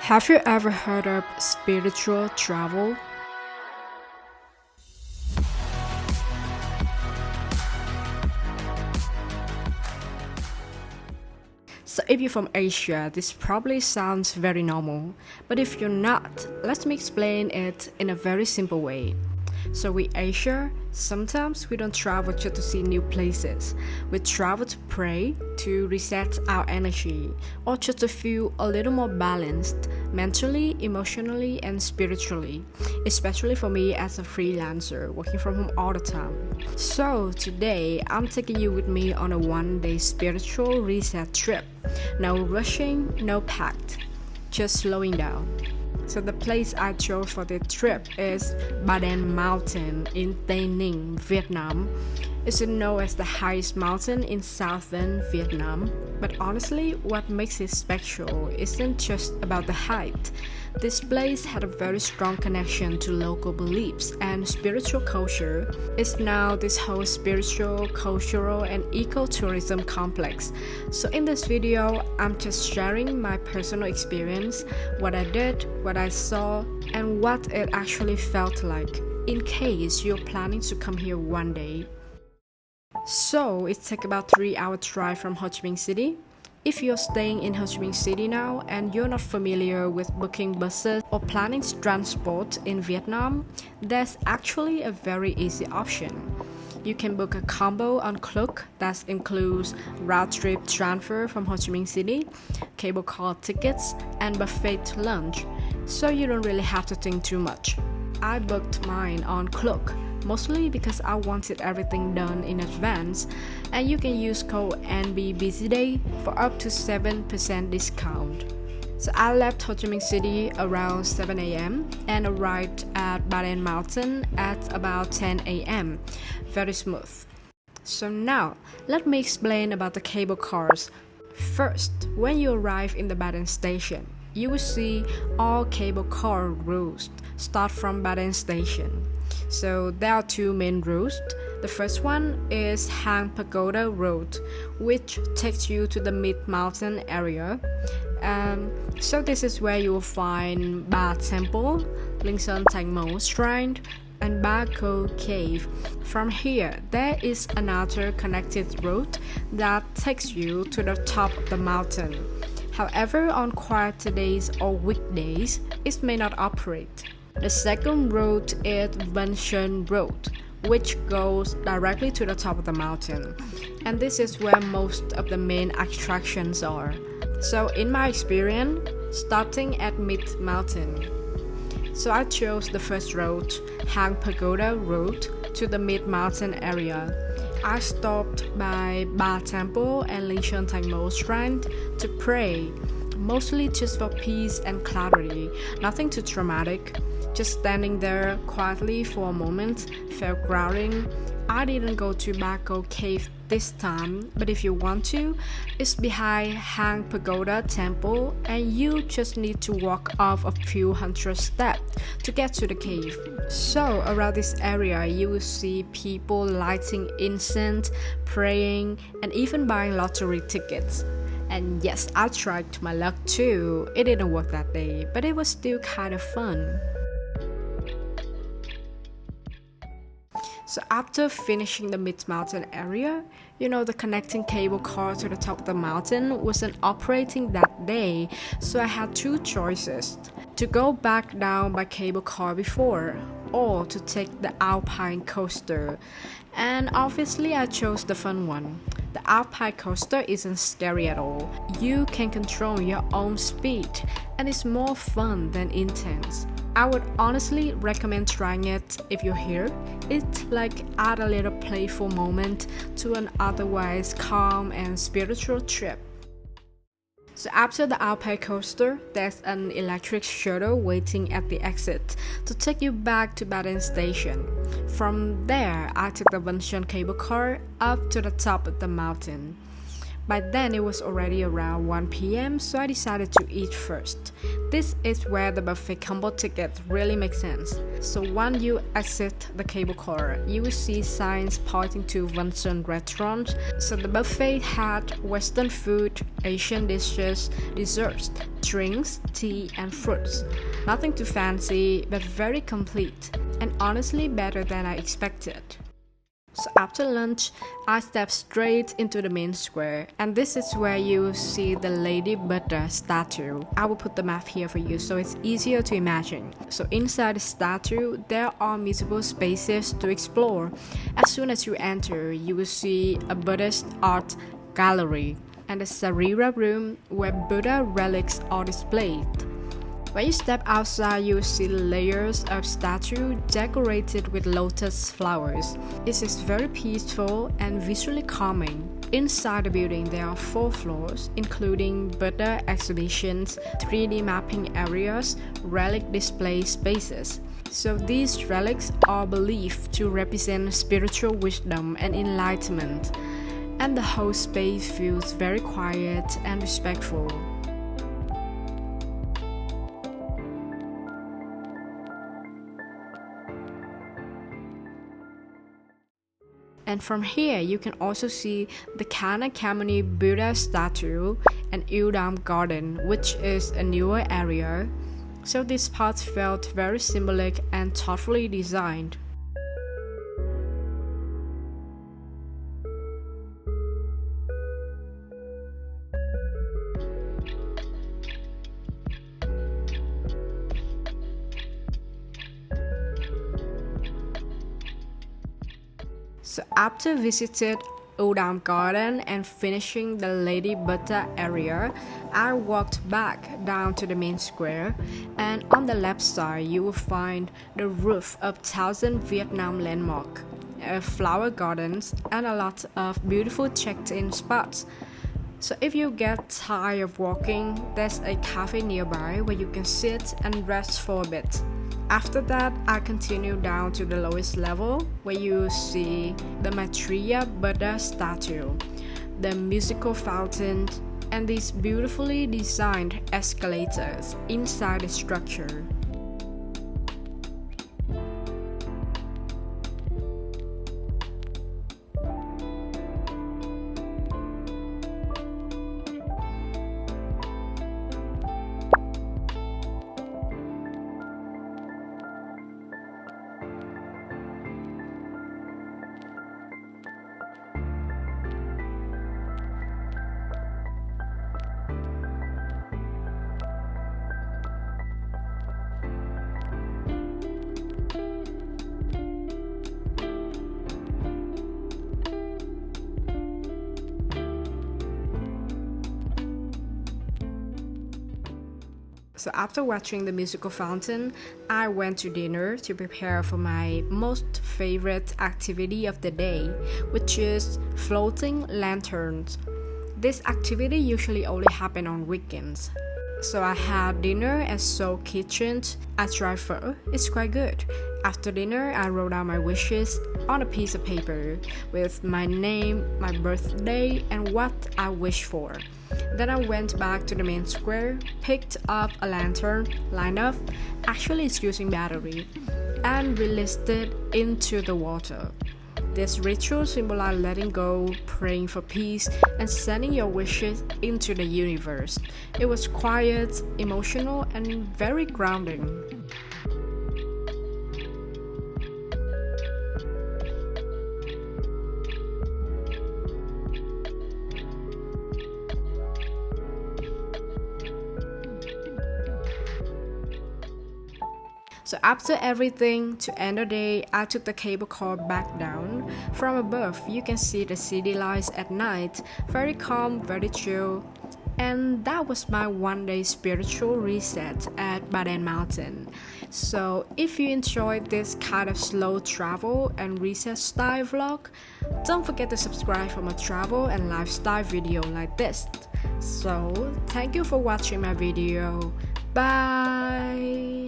Have you ever heard of spiritual travel? So if you're from Asia, this probably sounds very normal. But if you're not, let me explain it in a very simple way. So we Asia, sometimes we don't travel just to see new places. We travel to pray, to reset our energy, or just to feel a little more balanced mentally, emotionally, and spiritually. Especially for me as a freelancer, working from home all the time. So today, I'm taking you with me on a one-day spiritual reset trip. No rushing, no packed, just slowing down. So the place I chose for the trip is Bà Đen Mountain in Tay Ninh, Vietnam. It's known as the highest mountain in southern Vietnam. But honestly, what makes it special isn't just about the height. This place had a very strong connection to local beliefs and spiritual culture. It's now this whole spiritual, cultural, and ecotourism complex. So in this video, I'm just sharing my personal experience, what I did, what I saw, and what it actually felt like, in case you're planning to come here one day. So it takes about 3 hour drive from Ho Chi Minh City. If you're staying in Ho Chi Minh City now and you're not familiar with booking buses or planning transport in Vietnam, there's actually a very easy option. You can book a combo on Klook that includes round trip transfer from Ho Chi Minh City, cable car tickets, and buffet lunch, so you don't really have to think too much. I booked mine on Klook, mostly because I wanted everything done in advance, and you can use code NBBusyDay for up to 7% discount. So I left Ho Chi Minh City around 7 a.m. and arrived at Bà Đen Mountain at about 10 a.m. Very smooth. So now, let me explain about the cable cars. First, when you arrive in the Bà Đen station, you will see all cable car routes start from Bà Đen station. So there are two main routes. The first one is Hang Pagoda Road, which takes you to the mid-mountain area. So this is where you will find Ba Temple, Linh Thanh Mo Shrine, and Ba Ko Cave. From here, there is another connected route that takes you to the top of the mountain. However, on quieter days or weekdays, it may not operate. The second route is Vân Sơn Road, which goes directly to the top of the mountain, and this is where most of the main attractions are. So in my experience, starting at mid-mountain. So I chose the first road, Hang Pagoda Road, to the mid-mountain area. I stopped by Ba Temple and Linh Thanh Mo Shrine to pray, mostly just for peace and clarity, nothing too dramatic. Just standing there quietly for a moment felt grounding. I didn't go to Ba Ko Cave this time, but if you want to, it's behind Hang Pagoda Temple and you just need to walk off a few hundred steps to get to the cave. So around this area you will see people lighting incense, praying, and even buying lottery tickets. And yes, I tried my luck too. It didn't work that day, but it was still kind of fun. So after finishing the mid-mountain area, the connecting cable car to the top of the mountain wasn't operating that day, so I had two choices: to go back down by cable car before, or to take the alpine coaster. And obviously I chose the fun one. The alpine coaster isn't scary at all. You can control your own speed, and it's more fun than intense. I would honestly recommend trying it if you're here. It's like add a little playful moment to an otherwise calm and spiritual trip. So after the alpine coaster, there's an electric shuttle waiting at the exit to take you back to Bà Đen station. From there, I took the Vân Sơn cable car up to the top of the mountain. By then it was already around 1 p.m, so I decided to eat first. This is where the buffet combo ticket really makes sense. So when you exit the cable car, you will see signs pointing to Western restaurants. So the buffet had Western food, Asian dishes, desserts, drinks, tea and fruits. Nothing too fancy, but very complete, and honestly better than I expected. So after lunch, I stepped straight into the main square, and this is where you will see the Lady Buddha statue. I will put the map here for you so it's easier to imagine. So inside the statue, there are multiple spaces to explore. As soon as you enter, you will see a Buddhist art gallery and a Sarira room where Buddha relics are displayed. When you step outside, you will see layers of statue decorated with lotus flowers. It is very peaceful and visually calming. Inside the building, there are 4 floors, including Buddha exhibitions, 3D mapping areas, relic display spaces. So these relics are believed to represent spiritual wisdom and enlightenment, and the whole space feels very quiet and respectful. And from here, you can also see the Kanakamuni Buddha statue and Udam Garden, which is a newer area. So this part felt very symbolic and thoughtfully designed. So after visited Udam Garden and finishing the Lady Buddha area, I walked back down to the main square, and on the left side you will find the roof of Thousand Vietnam landmark, flower gardens, and a lot of beautiful checked-in spots. So if you get tired of walking, there's a cafe nearby where you can sit and rest for a bit. After that, I continue down to the lowest level where you see the Maitreya Buddha statue, the musical fountain, and these beautifully designed escalators inside the structure. So after watching the musical fountain, I went to dinner to prepare for my most favorite activity of the day, which is floating lanterns. This activity usually only happens on weekends. So I had dinner at Seoul Kitchen. I tried pho, it's quite good. After dinner, I wrote down my wishes on a piece of paper with my name, my birthday, and what I wish for. Then I went back to the main square, picked up a lantern, lined up, actually it's using battery, and released it into the water. This ritual symbolizes letting go, praying for peace, and sending your wishes into the universe. It was quiet, emotional, and very grounding. So after everything, to end the day, I took the cable car back down. From above, you can see the city lights at night, very calm, very chill. And that was my one-day spiritual reset at Bà Đen Mountain. So if you enjoyed this kind of slow travel and reset style vlog, don't forget to subscribe for more travel and lifestyle video like this. So thank you for watching my video. Bye!